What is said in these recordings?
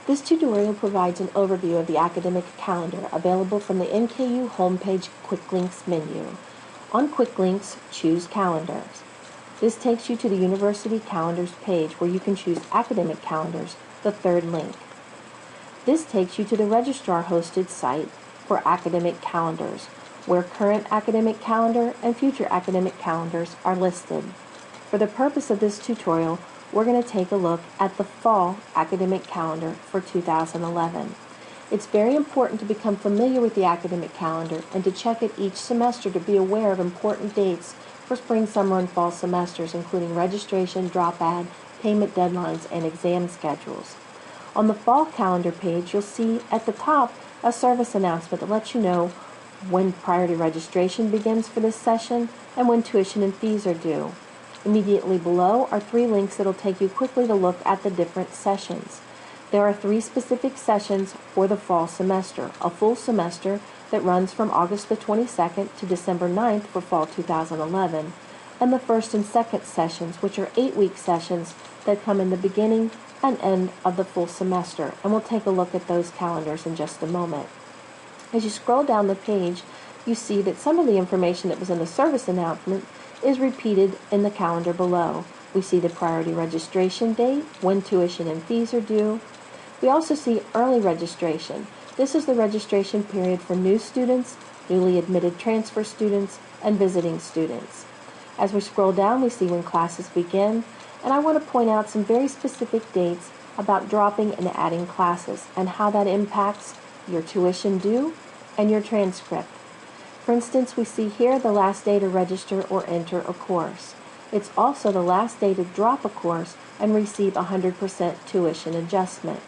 This tutorial provides an overview of the academic calendar available from the NKU homepage Quick Links menu. On Quick Links, choose Calendars. This takes you to the University Calendars page where you can choose Academic Calendars, the third link. This takes you to the registrar-hosted site for academic calendars, where current academic calendar and future academic calendars are listed. For the purpose of this tutorial, we're going to take a look at the fall academic calendar for 2011. It's very important to become familiar with the academic calendar and to check it each semester to be aware of important dates for spring, summer, and fall semesters, including registration, drop add, payment deadlines, and exam schedules. On the fall calendar page, you'll see at the top a service announcement that lets you know when priority registration begins for this session and when tuition and fees are due. Immediately below are 3 links that will take you quickly to look at the different sessions. There are 3 specific sessions for the fall semester: a full semester that runs from August the 22nd to December 9th for fall 2011, and the first and second sessions, which are 8-week sessions that come in the beginning and end of the full semester, and we'll take a look at those calendars in just a moment. As you scroll down the page, you see that some of the information that was in the service announcement is repeated in the calendar below. We see the priority registration date, when tuition and fees are due. We also see early registration. This is the registration period for new students, newly admitted transfer students, and visiting students. As we scroll down, we see when classes begin, and I want to point out some very specific dates about dropping and adding classes and how that impacts your tuition due and your transcript. For instance, we see here the last day to register or enter a course. It's also the last day to drop a course and receive 100% tuition adjustment.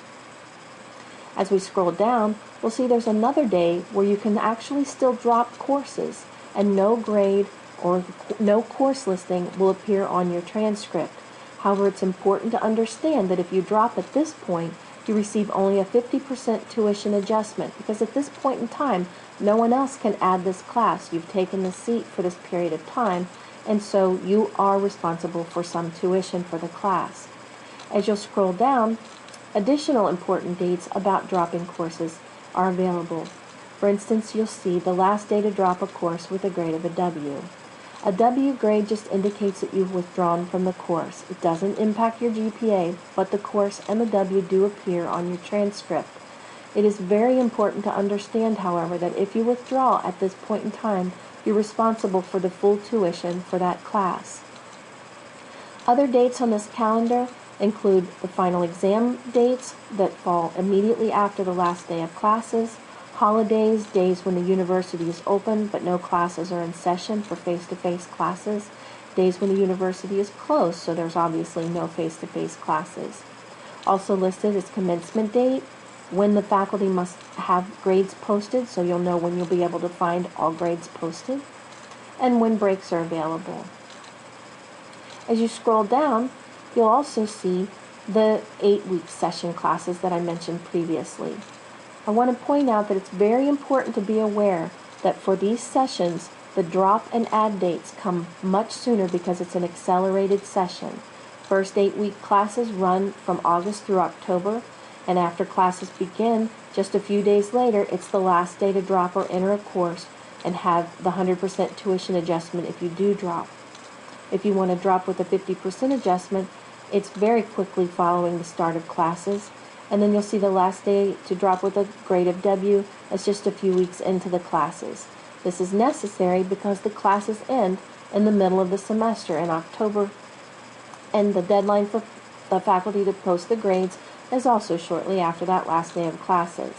As we scroll down, we'll see there's another day where you can actually still drop courses and no grade or no course listing will appear on your transcript. However, it's important to understand that if you drop at this point, you receive only a 50% tuition adjustment because at this point in time, no one else can add this class. You've taken the seat for this period of time, and so you are responsible for some tuition for the class. As you'll scroll down, additional important dates about dropping courses are available. For instance, you'll see the last day to drop a course with a grade of a W. A W grade just indicates that you've withdrawn from the course. It doesn't impact your GPA, but the course and the W do appear on your transcript. It is very important to understand, however, that if you withdraw at this point in time, you're responsible for the full tuition for that class. Other dates on this calendar include the final exam dates that fall immediately after the last day of classes, holidays, days when the university is open but no classes are in session for face-to-face classes, days when the university is closed, so there's obviously no face-to-face classes. Also listed is commencement date, when the faculty must have grades posted, so you'll know when you'll be able to find all grades posted, and when breaks are available. As you scroll down, you'll also see the 8-week session classes that I mentioned previously. I want to point out that it's very important to be aware that for these sessions, the drop and add dates come much sooner because it's an accelerated session. First 8-week classes run from August through October, and after classes begin, just a few days later, it's the last day to drop or enter a course and have the 100% tuition adjustment if you do drop. If you want to drop with a 50% adjustment, it's very quickly following the start of classes, and then you'll see the last day to drop with a grade of W as just a few weeks into the classes. This is necessary because the classes end in the middle of the semester in October, and the deadline for the faculty to post the grades is also shortly after that last day of classes.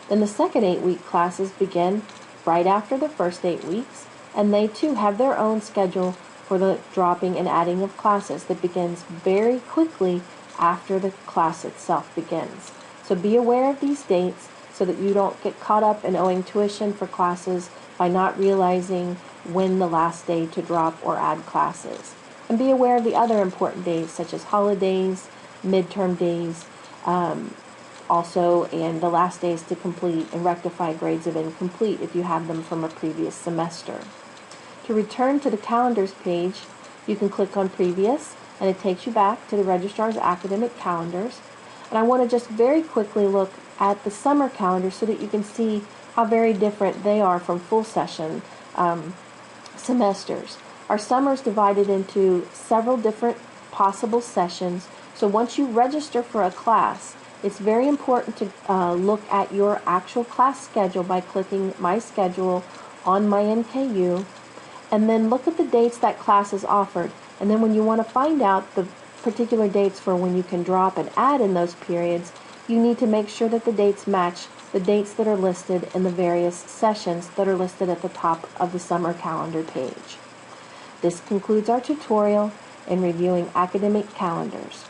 Then the second 8-week classes begin right after the first 8 weeks, and they too have their own schedule for the dropping and adding of classes that begins very quickly after the class itself begins. So be aware of these dates so that you don't get caught up in owing tuition for classes by not realizing when the last day to drop or add classes. And be aware of the other important days such as holidays, midterm days, also, and the last days to complete and rectify grades of incomplete if you have them from a previous semester. To return to the calendars page, you can click on Previous, and it takes you back to the registrar's academic calendars. And I want to just very quickly look at the summer calendar so that you can see how very different they are from full session semesters. Our summer is divided into several different possible sessions. So once you register for a class, it's very important to look at your actual class schedule by clicking My Schedule on My NKU, and then look at the dates that class is offered. And then when you want to find out the particular dates for when you can drop and add in those periods, you need to make sure that the dates match the dates that are listed in the various sessions that are listed at the top of the summer calendar page. This concludes our tutorial in reviewing academic calendars.